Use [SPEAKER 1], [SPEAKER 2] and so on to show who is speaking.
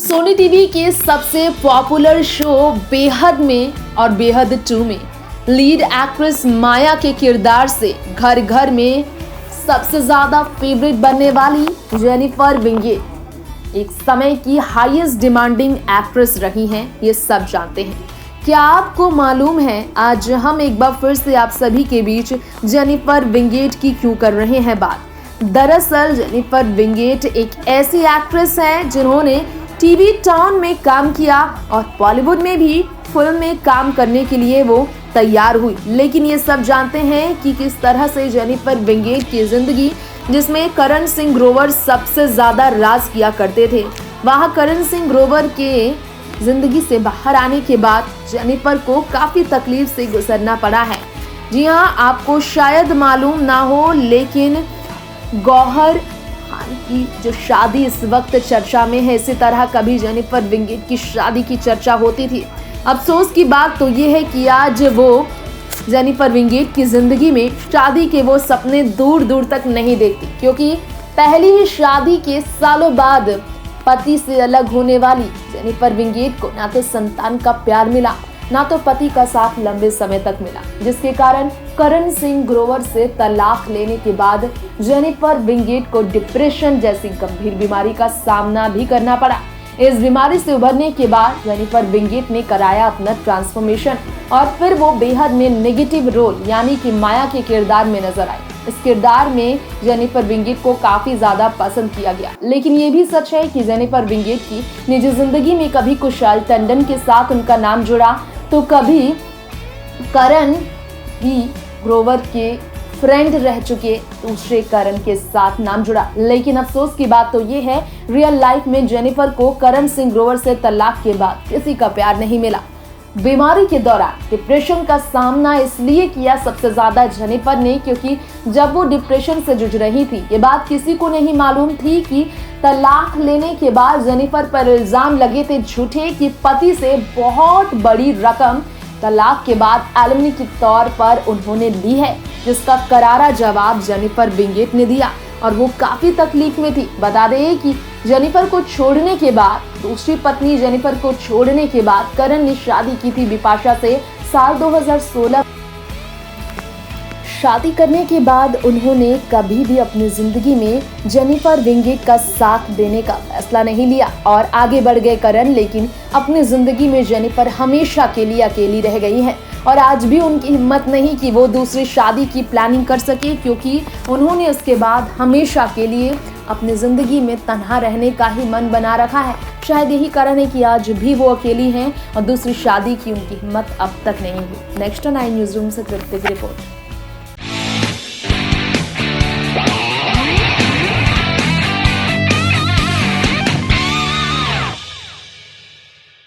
[SPEAKER 1] Sony TV के सबसे popular show बेहद में और बेहद 2 में लीड एक्ट्रेस माया के किरदार से घर घर में सबसे ज्यादा फेवरेट बनने वाली जेनिफर विंगेट एक समय की हाईएस्ट डिमांडिंग एक्ट्रेस रही हैं, ये सब जानते हैं। क्या आपको मालूम है आज हम एक बार फिर से आप सभी के बीच जेनिफर विंगेट की क्यों कर रहे हैं बात। दरअसल जेनिफर विंगेट एक ऐसी एक्ट्रेस हैं जिन्होंने टीवी टाउन में काम किया और बॉलीवुड में भी फिल्म में काम करने के लिए वो तैयार हुई। लेकिन ये सब जानते हैं कि किस तरह से जेनिफर विंगेट की जिंदगी, जिसमें करण सिंह ग्रोवर सबसे ज्यादा राज किया करते थे, वहाँ करण सिंह ग्रोवर के जिंदगी से बाहर आने के बाद जेनिफर को काफी तकलीफ से गुजरना पड़ा है। जी हाँ, आपको शायद मालूम ना हो, लेकिन गौहर खान की जो शादी इस वक्त चर्चा में है, इसी तरह कभी जेनिफर विंगेट की शादी की चर्चा होती थी। अफसोस की बात तो ये है कि आज वो जेनिफर विंगेट की जिंदगी में शादी के वो सपने दूर दूर तक नहीं देखती, क्योंकि पहली ही शादी के सालों बाद पति से अलग होने वाली जेनिफर विंगेट को ना तो संतान का प्यार मिला, ना तो पति का साथ लंबे समय तक मिला, जिसके कारण करण सिंह ग्रोवर से तलाक लेने के बाद जेनिफर विंगेट को डिप्रेशन जैसी गंभीर बीमारी का सामना भी करना पड़ा। इस बीमारी से उभरने के बाद जेनिफर विंगेट ने कराया अपना ट्रांसफॉर्मेशन और फिर वो बेहद में नेगेटिव रोल यानी कि माया के किरदार में नजर आई। इस किरदार में जेनिफर विंगेट को काफी ज्यादा पसंद किया गया। लेकिन ये भी सच है कि जेनिफर विंगेट की निजी जिंदगी में कभी कुशाल टंडन के साथ उनका नाम जुड़ा, तो कभी करण भी ग्रोवर के फ्रेंड रह चुके दूसरे करण के साथ नाम जुड़ा। लेकिन अफसोस की बात तो ये है, रियल लाइफ में जेनिफर को करण सिंह ग्रोवर से तलाक के बाद किसी का प्यार नहीं मिला। बीमारी के दौरान डिप्रेशन का सामना इसलिए किया सबसे ज्यादा जेनिफर ने, क्योंकि जब वो डिप्रेशन से जूझ रही थी, ये बात किसी को नहीं मालूम थी कि तलाक लेने के बाद जेनिफर पर इल्जाम लगे थे झूठे कि पति से बहुत बड़ी रकम तलाक के बाद एलिमनी के तौर पर उन्होंने ली है, जिसका करारा जवाब जेनिफर विंगेट ने दिया और वो काफी तकलीफ में थी। बता दें कि जेनिफर को छोड़ने के बाद, दूसरी पत्नी जेनिफर को छोड़ने के बाद करण ने शादी की थी बिपाशा से साल 2016। शादी करने के बाद उन्होंने कभी भी अपनी जिंदगी में जेनिफर विंगेट का साथ देने का फैसला नहीं लिया और आगे बढ़ गए करण। लेकिन अपनी जिंदगी में जेनिफर हमेशा के लिए अकेली रह गई है और आज भी उनकी हिम्मत नहीं कि वो दूसरी शादी की प्लानिंग कर सके, क्योंकि उन्होंने उसके बाद हमेशा के लिए अपनी जिंदगी में तन्हा रहने का ही मन बना रखा है। शायद यही कारण है कि आज भी वो अकेली हैं और दूसरी शादी की उनकी हिम्मत अब तक नहीं हुई। नेक्स्ट 9 न्यूज़ रूम से कृतिक रिपोर्ट।